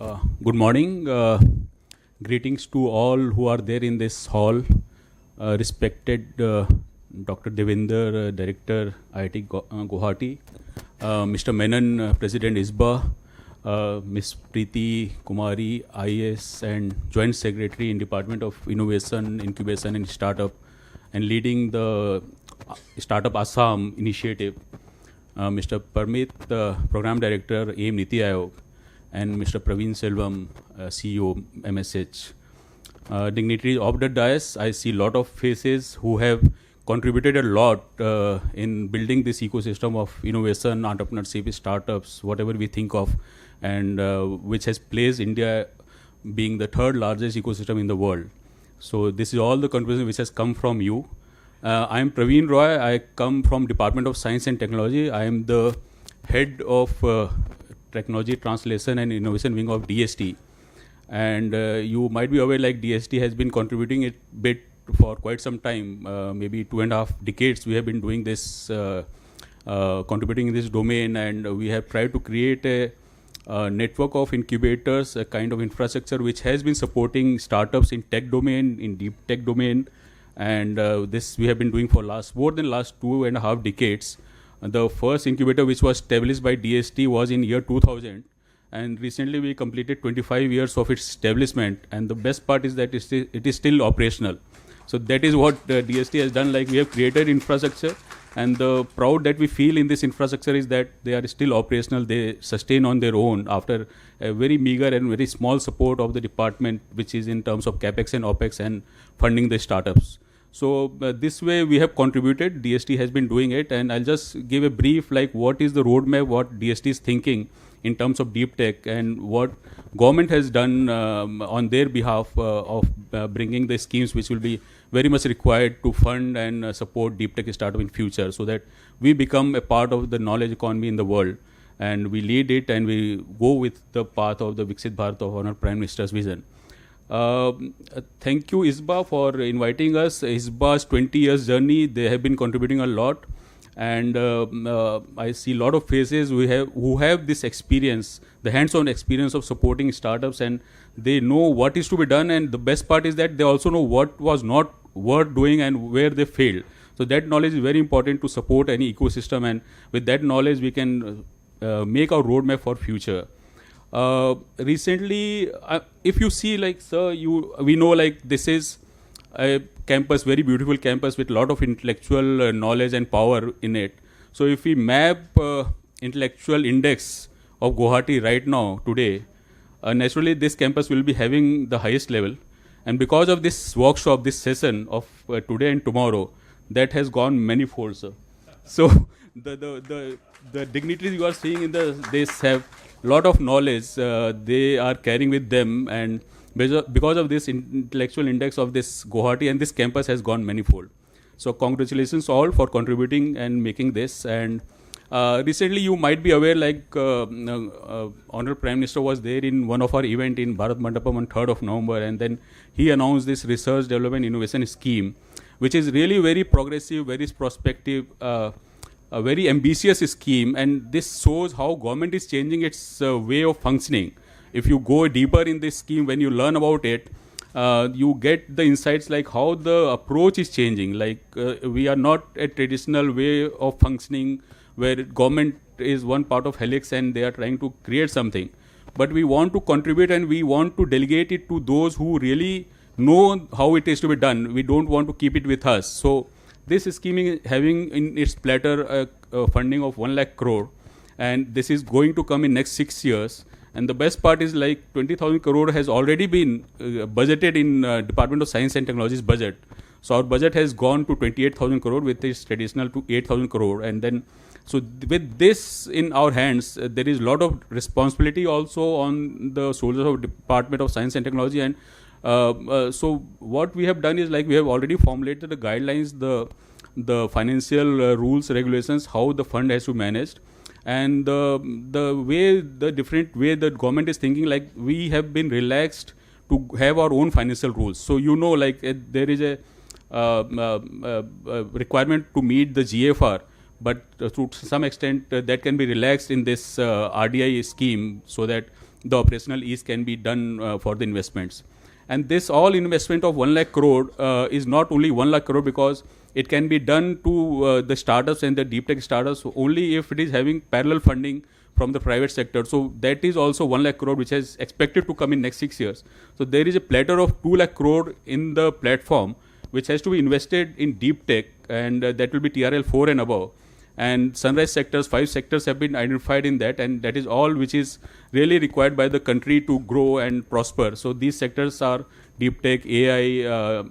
Good morning. Greetings to all who are there in this hall. Respected Dr. Devinder, Director, IIT Guwahati, Mr. Menon, President ISBA, Ms. Preeti Kumari, IAS and Joint Secretary in Department of Innovation, Incubation and Startup, and leading the Startup ASSAM initiative, Mr. Parmit, Program Director, AIM Niti Aayog, and Mr. Praveen Selvam, CEO, MSH. Dignitaries of the dais, I see a lot of faces who have contributed a lot in building this ecosystem of innovation, entrepreneurship, startups, whatever we think of, and which has placed India being the third largest ecosystem in the world. So this is all the contribution which has come from you. I am Praveen Roy. I come from Department of Science and Technology. I am the head of Technology Translation and Innovation Wing of DST. And you might be aware, like DST has been contributing a bit for quite some time, maybe 2.5 decades. We have been doing this, contributing in this domain, and we have tried to create a network of incubators, a kind of infrastructure which has been supporting startups in tech domain, in deep tech domain, and this we have been doing for more than last 2.5 decades. The first incubator which was established by DST was in year 2000, and recently we completed 25 years of its establishment, and the best part is that it is still operational. So that is what DST has done. Like, we have created infrastructure, and the proud that we feel in this infrastructure is that they are still operational. They sustain on their own after a very meager and very small support of the department, which is in terms of capex and opex and funding the startups. So this way we have contributed. DST has been doing it, and I'll just give a brief, like, what is the roadmap, what DST is thinking in terms of deep tech, and what government has done on their behalf of bringing the schemes which will be very much required to fund and support deep tech startup in future, so that we become a part of the knowledge economy in the world, and we lead it, and we go with the path of the Viksit Bharat of our Prime Minister's vision. Thank you, ISBA, for inviting us. ISBA's 20 years journey, they have been contributing a lot, and I see a lot of faces who have this experience, the hands-on experience of supporting startups, and they know what is to be done, and the best part is that they also know what was not worth doing and where they failed. So that knowledge is very important to support any ecosystem, and with that knowledge we can make our roadmap for future. Recently, if you see, like, sir, we know, like, this is a campus, very beautiful campus with a lot of intellectual knowledge and power in it. So if we map intellectual index of Guwahati right now, today, naturally this campus will be having the highest level. And because of this workshop, this session of today and tomorrow, that has gone manifold, sir. So the dignitaries you are seeing in this have lot of knowledge they are carrying with them, and because of this intellectual index of this Guwahati, and this campus has gone manifold. So congratulations all for contributing and making this. And recently you might be aware, like, Honorable Prime Minister was there in one of our event in Bharat Mandapam on 3rd of November, and then he announced this Research Development Innovation Scheme, which is really very progressive, very prospective, a very ambitious scheme, and this shows how government is changing its way of functioning. If you go deeper in this scheme, when you learn about it, you get the insights like how the approach is changing. Like, we are not a traditional way of functioning where government is one part of helix and they are trying to create something. But we want to contribute, and we want to delegate it to those who really know how it is to be done. We don't want to keep it with us. So this scheme is having in its platter funding of 1 lakh crore, and this is going to come in next 6 years. And the best part is, like, 20,000 crore has already been budgeted in Department of Science and Technology's budget. So our budget has gone to 28,000 crore, with its traditional to 8,000 crore. And then, so with this in our hands, there is a lot of responsibility also on the shoulders of Department of Science and Technology. And so what we have done is, like, we have already formulated the guidelines, the financial rules, regulations, how the fund has to be managed, and the different way the government is thinking. Like, we have been relaxed to have our own financial rules. So like, there is a requirement to meet the GFR, but to some extent that can be relaxed in this RDI scheme, so that the operational ease can be done for the investments. And this all investment of 1 lakh crore is not only 1 lakh crore, because it can be done to the startups and the deep tech startups only if it is having parallel funding from the private sector. So that is also 1 lakh crore, which is expected to come in next 6 years. So there is a platter of 2 lakh crore in the platform, which has to be invested in deep tech, and that will be TRL 4 and above. And sunrise sectors, 5 sectors have been identified in that, and that is all which is really required by the country to grow and prosper. So these sectors are deep tech, AI,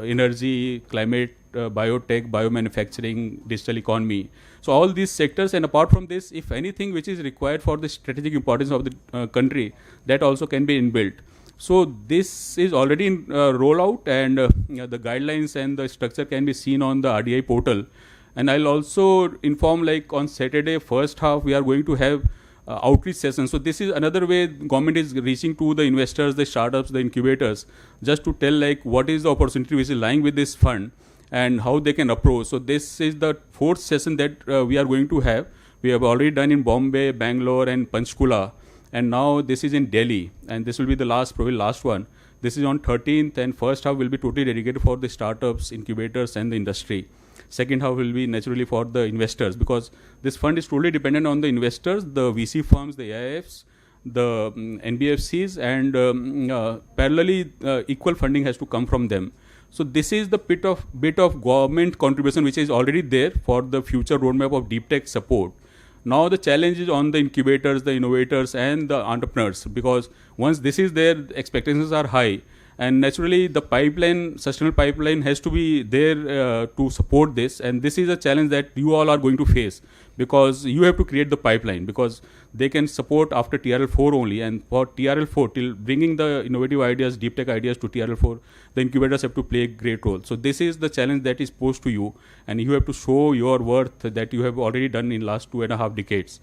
energy, climate, biotech, biomanufacturing, digital economy. So all these sectors, and apart from this, if anything which is required for the strategic importance of the country, that also can be inbuilt. So this is already in rollout, and the guidelines and the structure can be seen on the RDI portal. And I'll also inform, like on Saturday, first half, we are going to have outreach sessions. So this is another way government is reaching to the investors, the startups, the incubators, just to tell like what is the opportunity which is lying with this fund and how they can approach. So this is the 4th session that we are going to have. We have already done in Bombay, Bangalore and Panchkula. And now this is in Delhi, and this will be the probably last one. This is on 13th, and first half will be totally dedicated for the startups, incubators and the industry. Second half will be naturally for the investors, because this fund is totally dependent on the investors, the VC firms, the AIFs, the NBFCs, and parallelly equal funding has to come from them. So this is the bit of government contribution which is already there for the future roadmap of deep tech support. Now the challenge is on the incubators, the innovators and the entrepreneurs, because once this is there, expectations are high. And naturally, the pipeline, sustainable pipeline has to be there to support this. And this is a challenge that you all are going to face, because you have to create the pipeline, because they can support after TRL4 only. And for TRL4, till bringing the innovative ideas, deep tech ideas to TRL4, the incubators have to play a great role. So this is the challenge that is posed to you. And you have to show your worth that you have already done in last 2.5 decades.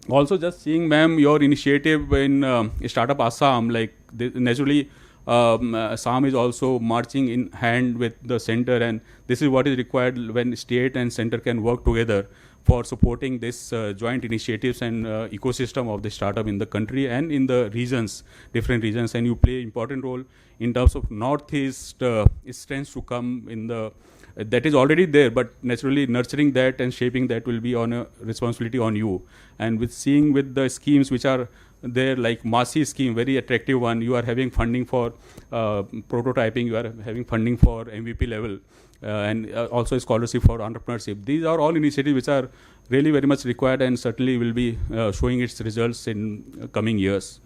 Also, just seeing, ma'am, your initiative in Startup Assam, like naturally, Assam is also marching in hand with the center, and this is what is required when state and center can work together for supporting this joint initiatives and ecosystem of the startup in the country and in the regions, different regions. And you play important role in terms of Northeast strengths to come in the that is already there, but naturally nurturing that and shaping that will be on a responsibility on you. And with seeing with the schemes which are there, like Masi scheme, very attractive one, you are having funding for prototyping, you are having funding for MVP level, and also a scholarship for entrepreneurship. These are all initiatives which are really very much required and certainly will be showing its results in coming years.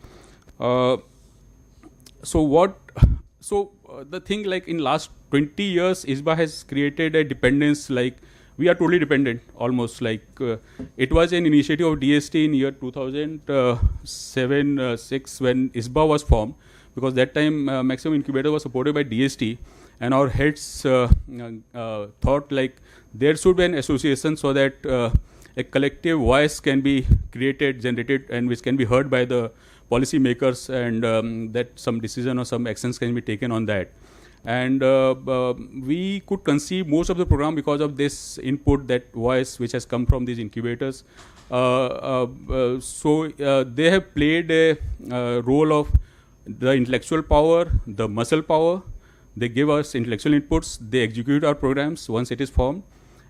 The thing, like in last 20 years, ISBA has created a dependence, like we are totally dependent almost, like it was an initiative of DST in year 2007-6 when ISBA was formed, because that time Maximum Incubator was supported by DST, and our heads thought like there should be an association so that a collective voice can be created, generated, and which can be heard by the policy makers, and that some decision or some actions can be taken on that. And we could conceive most of the program because of this input, that voice which has come from these incubators. So they have played a role of the intellectual power, the muscle power. They give us intellectual inputs, they execute our programs once it is formed,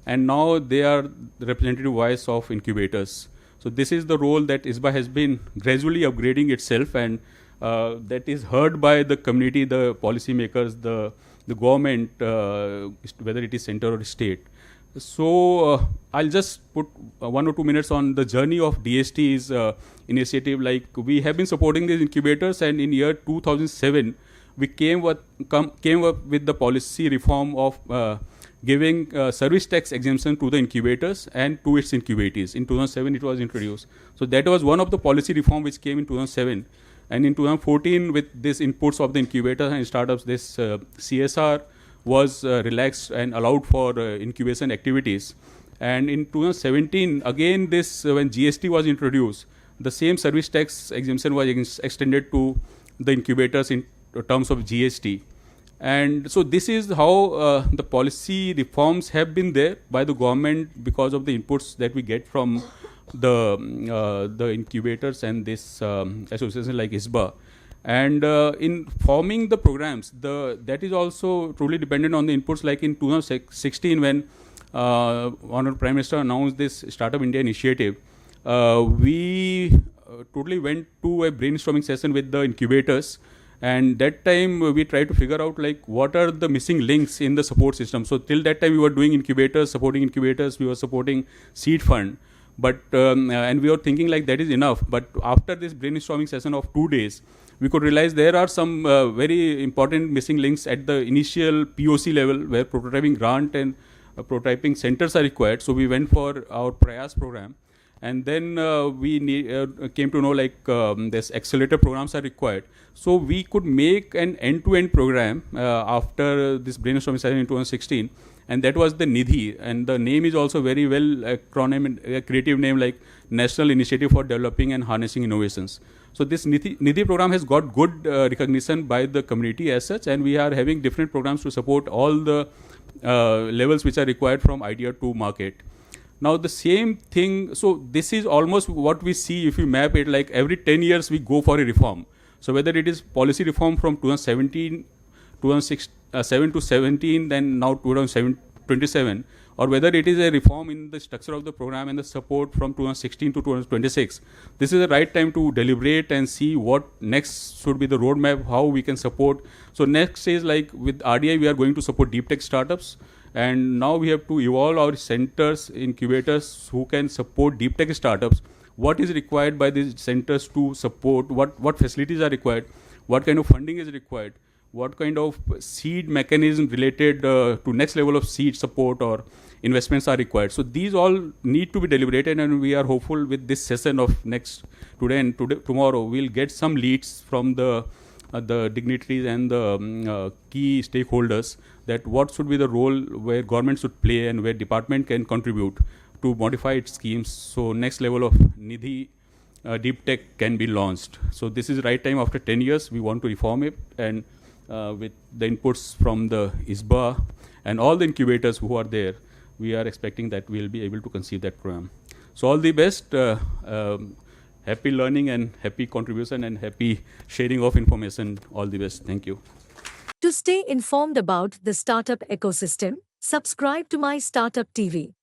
and now they are the representative voice of incubators. So this is the role that ISBA has been gradually upgrading itself, and that is heard by the community, the policy makers, the government, whether it is center or state. So I'll just put 1 or 2 minutes on the journey of DST's initiative. Like we have been supporting these incubators, and in year 2007, we came up with the policy reform of giving service tax exemption to the incubators and to its incubatees. In 2007, it was introduced. So that was one of the policy reform which came in 2007. And in 2014, with these inputs of the incubators and startups, this CSR was relaxed and allowed for incubation activities. And in 2017, again, this when GST was introduced, the same service tax exemption was extended to the incubators in terms of GST. And so this is how the policy reforms have been there by the government because of the inputs that we get from the incubators and this association like ISBA. And in forming the programs, that is also truly dependent on the inputs. Like in 2016, when Honorable Prime Minister announced this Startup India initiative, we totally went to a brainstorming session with the incubators. And that time we tried to figure out like what are the missing links in the support system. So till that time we were doing incubators, supporting incubators, we were supporting seed fund. But and we were thinking like that is enough. But after this brainstorming session of 2 days, we could realize there are some very important missing links at the initial POC level where prototyping grant and prototyping centers are required. So we went for our Prayas program. And then we came to know like this accelerator programs are required. So we could make an end-to-end program after this brainstorming session in 2016. And that was the Nidhi. And the name is also very well acronym, a creative name like National Initiative for Developing and Harnessing Innovations. So this Nidhi program has got good recognition by the community as such. And we are having different programs to support all the levels which are required from idea to market. Now the same thing, so this is almost what we see if we map it, like every 10 years we go for a reform. So whether it is policy reform from 2017 to 17, then now 2027, or whether it is a reform in the structure of the program and the support from 2016 to 2026, this is the right time to deliberate and see what next should be the roadmap, how we can support. So next is like with RDI, we are going to support deep tech startups. And now we have to evolve our centers, incubators who can support deep tech startups. What is required by these centers to support? What facilities are required? What kind of funding is required? What kind of seed mechanism related to next level of seed support or investments are required? So these all need to be deliberated, and we are hopeful with this session of today and tomorrow, we'll get some leads from the dignitaries and the key stakeholders that what should be the role where government should play and where department can contribute to modify its schemes. So next level of Nidhi deep tech can be launched. So this is the right time after 10 years, we want to reform it, and with the inputs from the ISBA and all the incubators who are there, we are expecting that we'll be able to conceive that program. So all the best. Happy learning and happy contribution and happy sharing of information. All the best. Thank you. To stay informed about the startup ecosystem, subscribe to My Startup TV.